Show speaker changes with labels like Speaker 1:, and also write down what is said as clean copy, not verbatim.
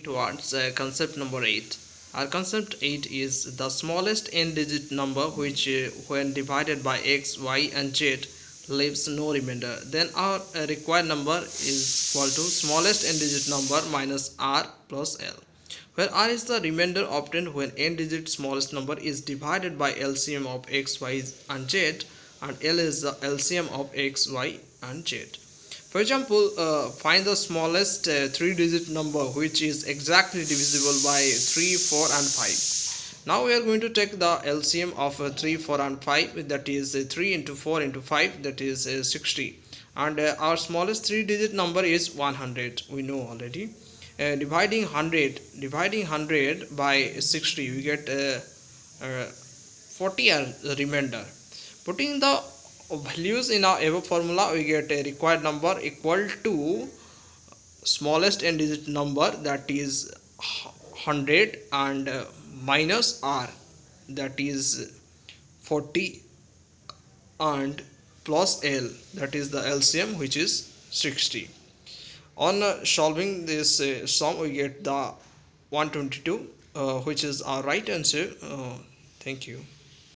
Speaker 1: towards concept number 8. Our concept 8 is the smallest n-digit number which when divided by x, y and z leaves no remainder. Then our required number is equal to smallest n-digit number minus r plus l, where r is the remainder obtained when n-digit smallest number is divided by LCM of x, y and z, and l is the LCM of x, y and z. For example, find the smallest 3-digit number which is exactly divisible by 3, 4 and 5. Now we are going to take the LCM of 3, 4 and 5, that is 3 into 4 into 5, that is 60. And our smallest 3-digit number is 100, we know already. Dividing 100 by 60, we get 40 as the remainder. Putting the values in our above formula, we get a required number equal to smallest n-digit number, that is 100, and minus r, that is 40, and plus l, that is the LCM, which is 60. On solving this sum, we get the 122, which is our right answer. Thank you.